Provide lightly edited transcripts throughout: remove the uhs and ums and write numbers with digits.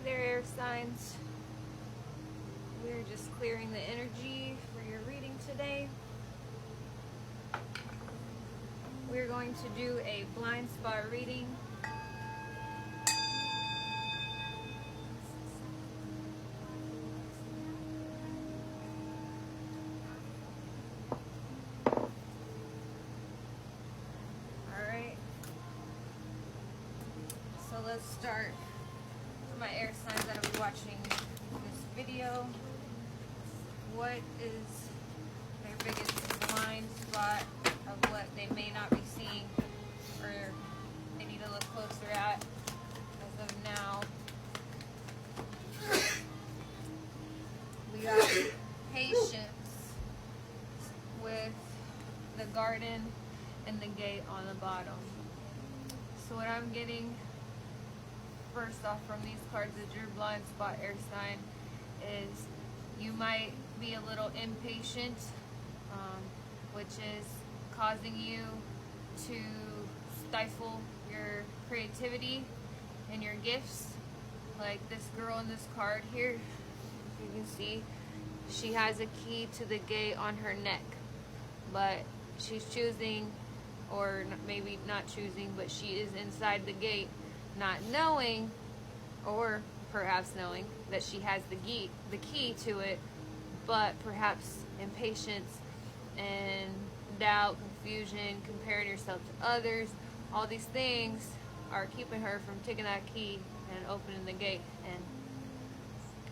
there, air signs. We're just clearing the energy for your reading today. We're going to do a blind spot reading. Alright. So let's start. For my air signs that will be watching this video, what is their biggest blind spot of what they may not be seeing, or they need to look closer at as of now? We got patience with the garden and the gate on the bottom. So what I'm getting first off from these cards is your blind spot, air sign, is you might be a little impatient, which is causing you to stifle your creativity and your gifts. Like this girl in this card here, you can see she has a key to the gate on her neck, but she's choosing, or maybe not choosing, but she is inside the gate, not knowing, or perhaps knowing, that she has the key to it, but perhaps impatience and doubt, confusion, comparing yourself to others, all these things are keeping her from taking that key and opening the gate and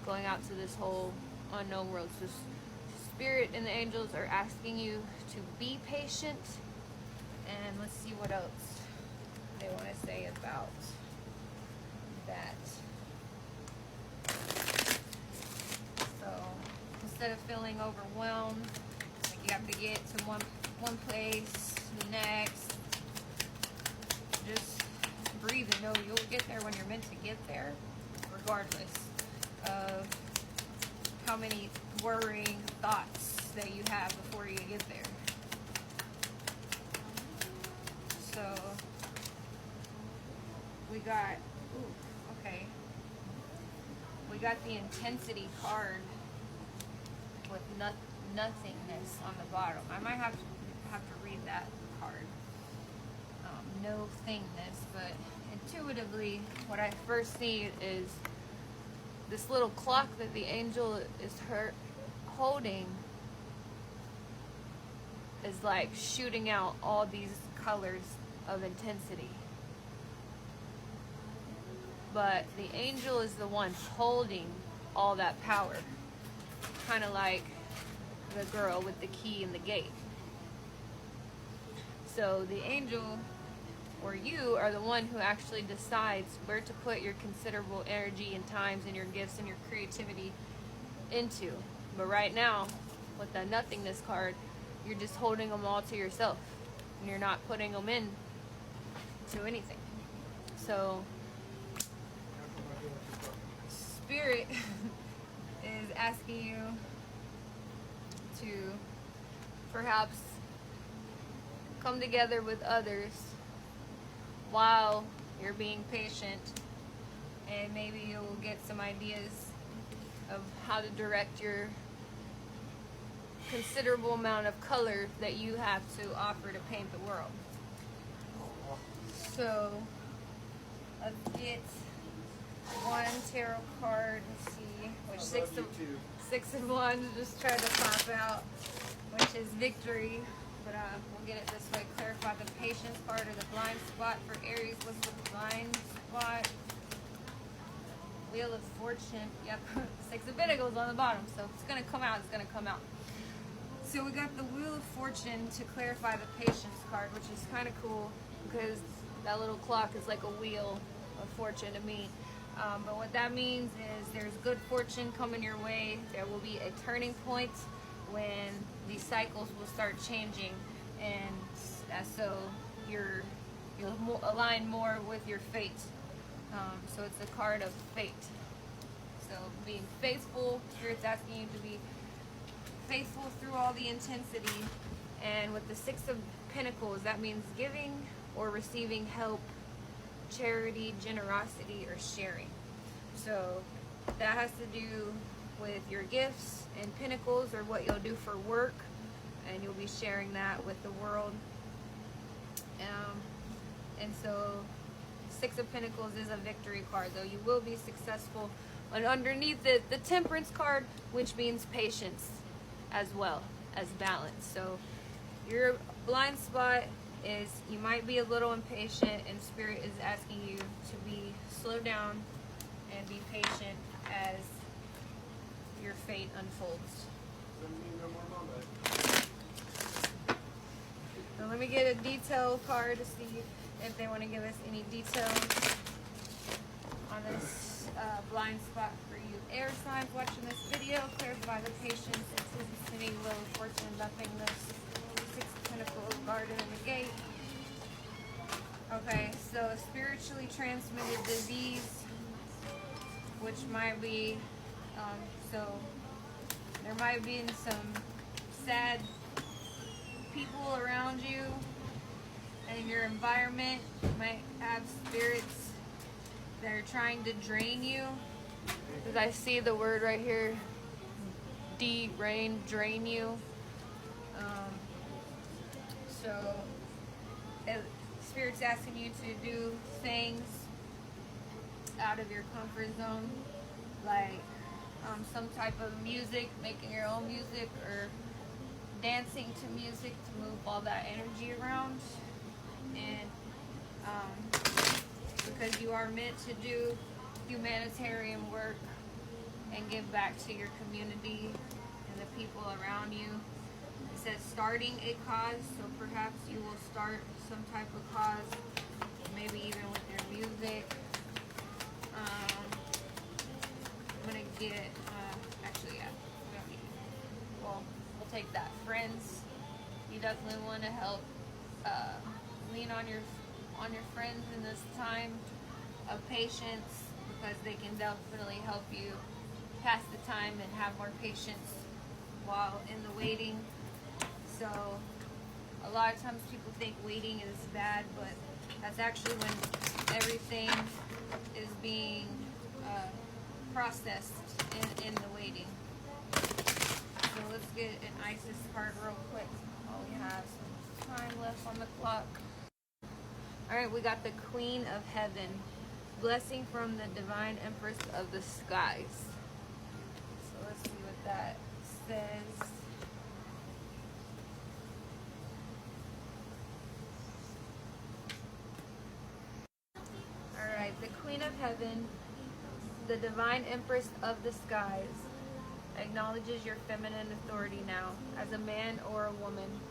going out to this whole unknown world. So Spirit and the angels are asking you to be patient, and let's see what else they want to say about that. So instead of feeling overwhelmed, like you have to get to one place, next, just breathe and know you'll get there when you're meant to get there, regardless of how many worrying thoughts that you have before you get there. So we got, okay. We got the intensity card with nothingness on the bottom. I might have to read that card. No thingness, but intuitively, what I first see is this little clock that the angel is holding is like shooting out all these colors of intensity. But the angel is the one holding all that power. Kind of like the girl with the key in the gate. So the angel, or you, are the one who actually decides where to put your considerable energy and times and your gifts and your creativity into. But right now, with the nothingness card, you're just holding them all to yourself. And you're not putting them in to anything. So Spirit is asking you to perhaps come together with others while you're being patient, and maybe you'll get some ideas of how to direct your considerable amount of color that you have to offer to paint the world. So let's get one tarot card. Let's see, which six of wands just tried to pop out, which is victory. But we'll get it this way. Clarify the patience part, or the blind spot for Aries. What's the blind spot? Wheel of Fortune. Yep, Six of Pentacles on the bottom. So if it's going to come out, it's going to come out. So we got the Wheel of Fortune to clarify the patience card, which is kind of cool because that little clock is like a wheel of fortune to me. But what that means is there's good fortune coming your way. There will be a turning point when these cycles will start changing, and so you'll align more with your fate. So it's a card of fate. So being faithful, Spirit's asking you to be faithful through all the intensity. And with the Six of Pentacles, that means giving or receiving help, charity, generosity, or sharing. So that has to do with your gifts and pinnacles, or what you'll do for work, and you'll be sharing that with the world. And so Six of Pentacles is a victory card, though you will be successful. And underneath the Temperance card, which means patience as well as balance. So your blind spot is you might be a little impatient, and Spirit is asking you to be slow down and be patient as your fate unfolds. So let me get a detail card to see if they want to give us any details on this blind spot for you air signs watching this video. Clarify the patience, intensity, low fortune, nothingness, Six of Pentacles, Garden, and the Gate. Okay, so spiritually transmitted disease, which might be, so there might be some sad people around you, and your environment might have spirits that are trying to drain you. Because I see the word right here, drain you. So Spirit's asking you to do things out of your comfort zone, like some type of music, making your own music, or dancing to music to move all that energy around. And because you are meant to do humanitarian work and give back to your community and the people around you. It says starting a cause, so perhaps you will start some type of cause, maybe even with your music. I'm gonna get, actually, yeah, we don't need it. Well, we'll take that. Friends, you definitely want to help lean on your friends in this time of patience, because they can definitely help you pass the time and have more patience while in the waiting. So a lot of times people think waiting is bad, but that's actually when everything is being processed in the waiting. So let's get an Isis card real quick while we have some time left on the clock. Alright, we got the Queen of Heaven. Blessing from the Divine Empress of the Skies. So let's see what that says. Alright, the Queen of Heaven, the Divine Empress of the Skies, acknowledges your feminine authority now, as a man or a woman.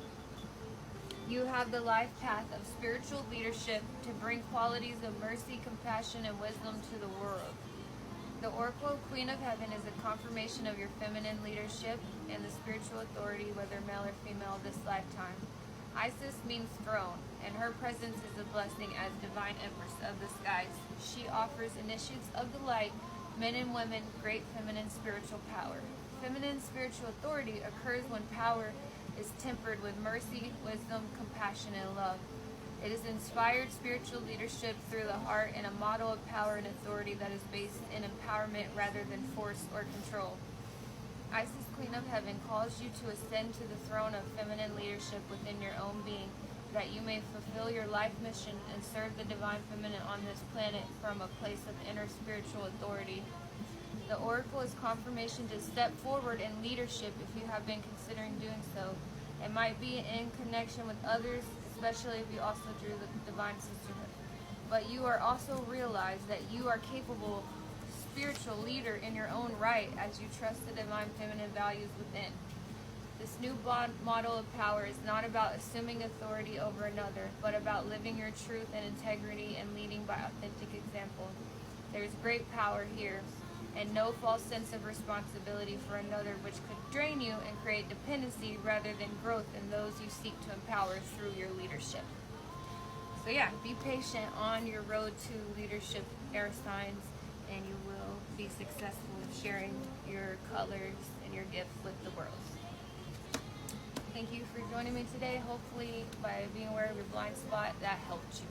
You have the life path of spiritual leadership to bring qualities of mercy, compassion, and wisdom to the world. The Oracle Queen of Heaven is a confirmation of your feminine leadership and the spiritual authority, whether male or female, this lifetime. Isis means throne, and her presence is a blessing as Divine Empress of the Skies. She offers initiates of the light, men and women, great feminine spiritual power. Feminine spiritual authority occurs when power is tempered with mercy, wisdom, compassion, and love. It is inspired spiritual leadership through the heart and a model of power and authority that is based in empowerment rather than force or control. Isis, Queen of Heaven, calls you to ascend to the throne of feminine leadership within your own being, that you may fulfill your life mission and serve the divine feminine on this planet from a place of inner spiritual authority. The Oracle is confirmation to step forward in leadership if you have been considering doing so. It might be in connection with others, especially if you also drew the Divine Sisterhood. But you are also realize that you are capable spiritual leader in your own right as you trust the divine feminine values within. This new model of power is not about assuming authority over another, but about living your truth and integrity and leading by authentic example. There is great power here, and no false sense of responsibility for another, which could drain you and create dependency rather than growth in those you seek to empower through your leadership. So yeah, be patient on your road to leadership, air signs, and you will be successful in sharing your colors and your gifts with the world. Thank you for joining me today. Hopefully, by being aware of your blind spot, that helped you.